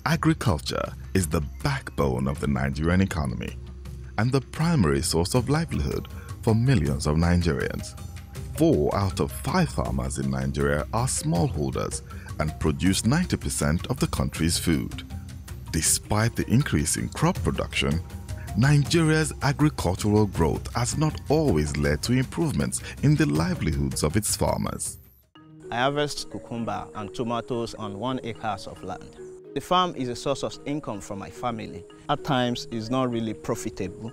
Agriculture is the backbone of the Nigerian economy and the primary source of livelihood for millions of Nigerians. 4 out of 5 farmers in Nigeria are smallholders and produce 90% of the country's food. Despite the increase in crop production, Nigeria's agricultural growth has not always led to improvements in the livelihoods of its farmers. I harvest cucumber and tomatoes on 1 acre of land. The farm is a source of income for my family. At times, it's not really profitable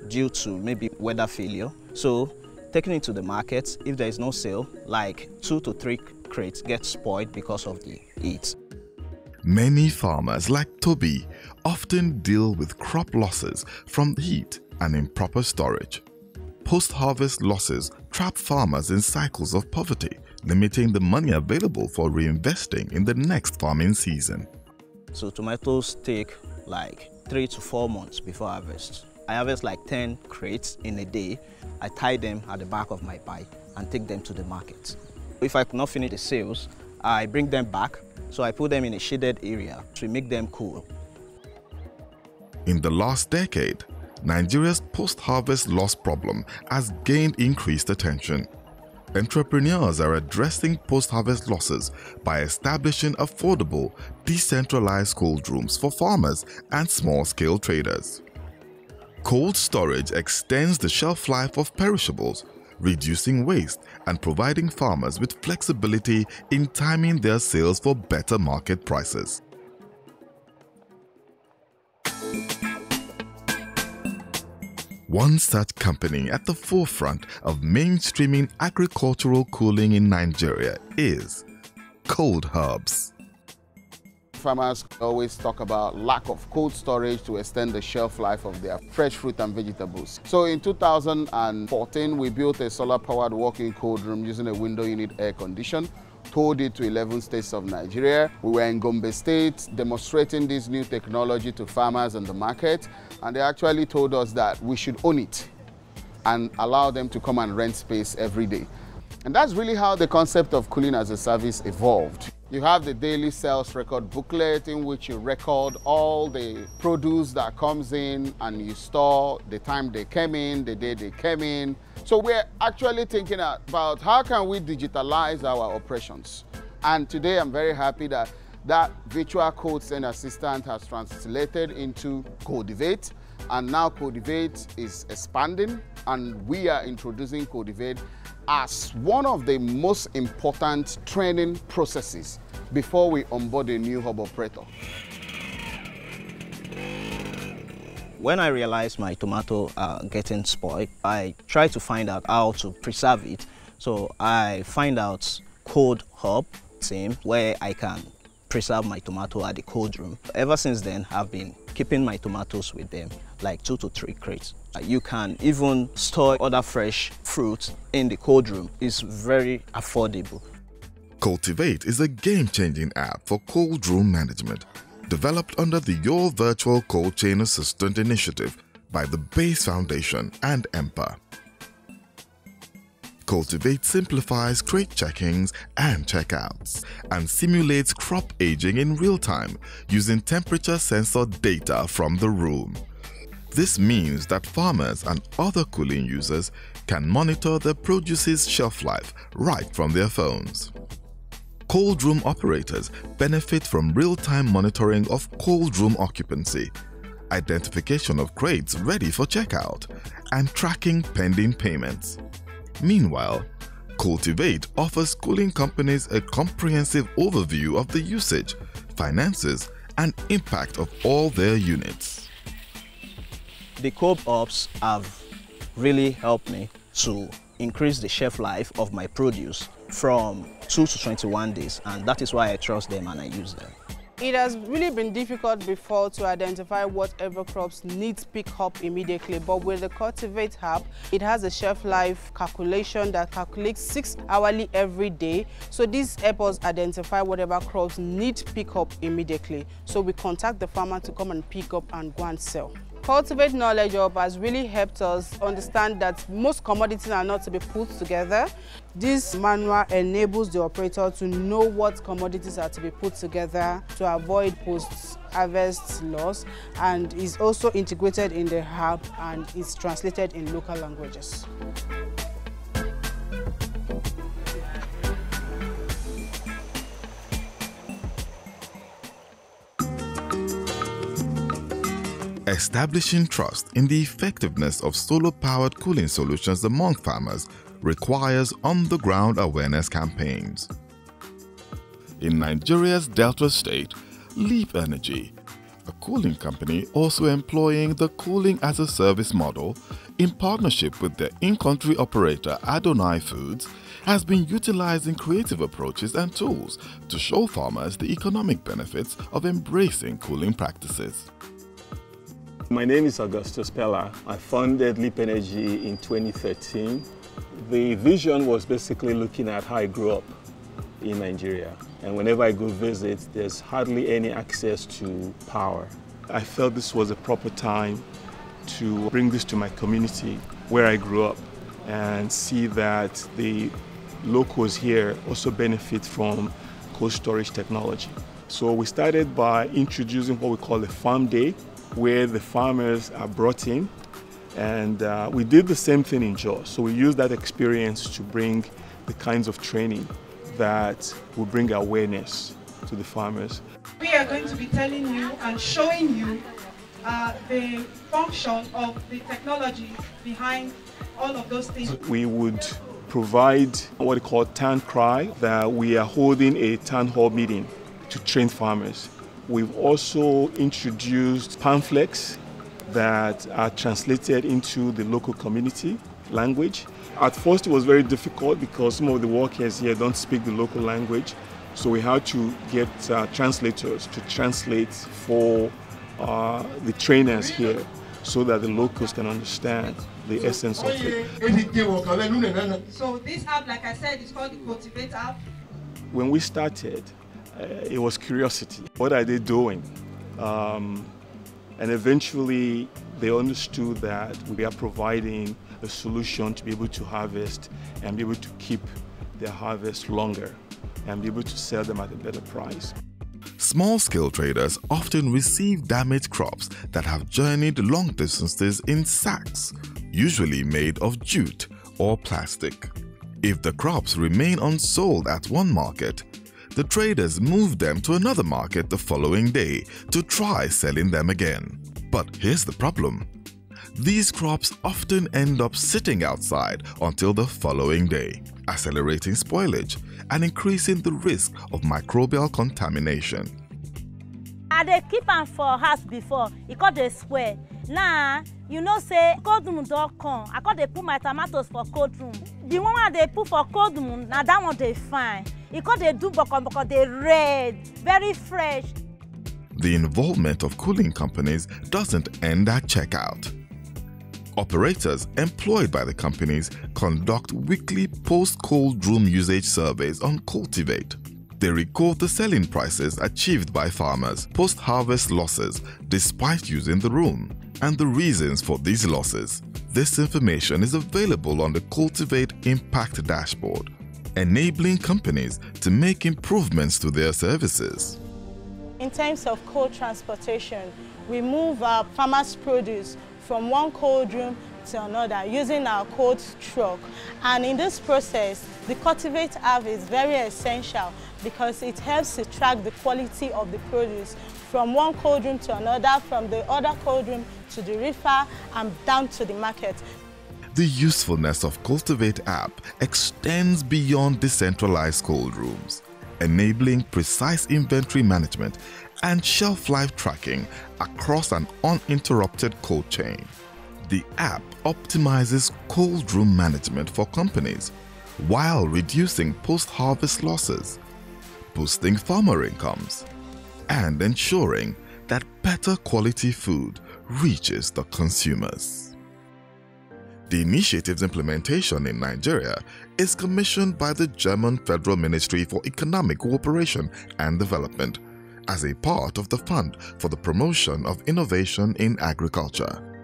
due to maybe weather failure. So, taking it to the market, if there is no sale, like 2 to 3 crates get spoiled because of the heat. Many farmers like Toby often deal with crop losses from heat and improper storage. Post-harvest losses trap farmers in cycles of poverty, limiting the money available for reinvesting in the next farming season. So tomatoes take like 3 to 4 months before harvest. I harvest like 10 crates in a day. I tie them at the back of my bike and take them to the market. If I could not finish the sales, I bring them back. So I put them in a shaded area to make them cool. In the last decade, Nigeria's post-harvest loss problem has gained increased attention. Entrepreneurs are addressing post-harvest losses by establishing affordable, decentralized cold rooms for farmers and small-scale traders. Cold storage extends the shelf life of perishables, reducing waste and providing farmers with flexibility in timing their sales for better market prices. One such company at the forefront of mainstreaming agricultural cooling in Nigeria is Cold Hubs. Farmers always talk about lack of cold storage to extend the shelf life of their fresh fruit and vegetables. So in 2014, we built a solar-powered walk-in cold room using a window unit air condition, towed it to 11 states of Nigeria. We were in Gombe State demonstrating this new technology to farmers in the market, and they actually told us that we should own it and allow them to come and rent space every day. And that's really how the concept of cooling as a service evolved. You have the daily sales record booklet in which you record all the produce that comes in and you store the time they came in, the day they came in. So we're actually thinking about how can we digitalize our operations. And today I'm very happy that that virtual cold center assistant has translated into Cultivate. And now Cultivate is expanding and we are introducing Cultivate as one of the most important training processes before we onboard a new hub operator. When I realized my tomato are getting spoiled, I try to find out how to preserve it. So I find out cold hub team where I can preserve my tomato at the cold room. Ever since then, I've been keeping my tomatoes with them, like 2 to 3 crates. You can even store other fresh fruits in the cold room. It's very affordable. Cultivate is a game-changing app for cold room management, developed under the Your Virtual Cold Chain Assistant initiative by the Base Foundation and EMPA. Cultivate simplifies crate checkings and checkouts and simulates crop aging in real time using temperature sensor data from the room. This means that farmers and other cooling users can monitor their produce's shelf life right from their phones. Cold room operators benefit from real-time monitoring of cold room occupancy, identification of crates ready for checkout, and tracking pending payments. Meanwhile, Cultivate offers cooling companies a comprehensive overview of the usage, finances, and impact of all their units. The cold hubs have really helped me to increase the shelf life of my produce from 2 to 21 days, and that is why I trust them and I use them. It has really been difficult before to identify whatever crops need pick up immediately, but with the Cultivate app, it has a shelf life calculation that calculates 6 hourly every day. So this helps us identify whatever crops need pick up immediately. So we contact the farmer to come and pick up and go and sell. Cultivate Knowledge Hub has really helped us understand that most commodities are not to be put together. This manual enables the operator to know what commodities are to be put together to avoid post-harvest loss, and is also integrated in the app and is translated in local languages. Establishing trust in the effectiveness of solar-powered cooling solutions among farmers requires on-the-ground awareness campaigns. In Nigeria's Delta State, Leap Energy, a cooling company also employing the cooling-as-a-service model in partnership with their in-country operator Adonai Foods, has been utilizing creative approaches and tools to show farmers the economic benefits of embracing cooling practices. My name is Augustus Pella. I founded Leap Energy in 2013. The vision was basically looking at how I grew up in Nigeria. And whenever I go visit, there's hardly any access to power. I felt this was a proper time to bring this to my community where I grew up and see that the locals here also benefit from cold storage technology. So we started by introducing what we call a farm day, where the farmers are brought in, and we did the same thing in Jos. So we used that experience to bring the kinds of training that will bring awareness to the farmers. We are going to be telling you and showing you the function of the technology behind all of those things. We would provide what we call town cry, that we are holding a town hall meeting to train farmers. We've also introduced pamphlets that are translated into the local community language. At first it was very difficult because some of the workers here don't speak the local language, so we had to get translators to translate for the trainers here so that the locals can understand the essence of it. So this app, like I said, is called the Cultivate app. When we started, it was curiosity. What are they doing? And eventually they understood that we are providing a solution to be able to harvest and be able to keep their harvest longer and be able to sell them at a better price. Small-scale traders often receive damaged crops that have journeyed long distances in sacks, usually made of jute or plastic. If the crops remain unsold at one market, the traders move them to another market the following day to try selling them again. But here's the problem. These crops often end up sitting outside until the following day, accelerating spoilage and increasing the risk of microbial contamination. They keep am for house before, it got dey spoil. Now, you know say cold room don't come. I got dey put my tomatoes for cold room. The one they put for cold room, now that one they fine. It got they do because they red, very fresh. The involvement of cooling companies doesn't end at checkout. Operators employed by the companies conduct weekly post-cold room usage surveys on Cultivate. They record the selling prices achieved by farmers, post-harvest losses despite using the room, and the reasons for these losses. This information is available on the Cultivate Impact dashboard, enabling companies to make improvements to their services. In terms of cold transportation, we move our farmers' produce from one cold room to another using our cold truck. And in this process, the Cultivate app is very essential because it helps to track the quality of the produce from one cold room to another, from the other cold room to the reefer and down to the market. The usefulness of Cultivate app extends beyond decentralized cold rooms, enabling precise inventory management and shelf life tracking across an uninterrupted cold chain. The app optimizes cold room management for companies while reducing post-harvest losses, boosting farmer incomes, and ensuring that better quality food reaches the consumers. The initiative's implementation in Nigeria is commissioned by the German Federal Ministry for Economic Cooperation and Development as a part of the Fund for the Promotion of Innovation in Agriculture.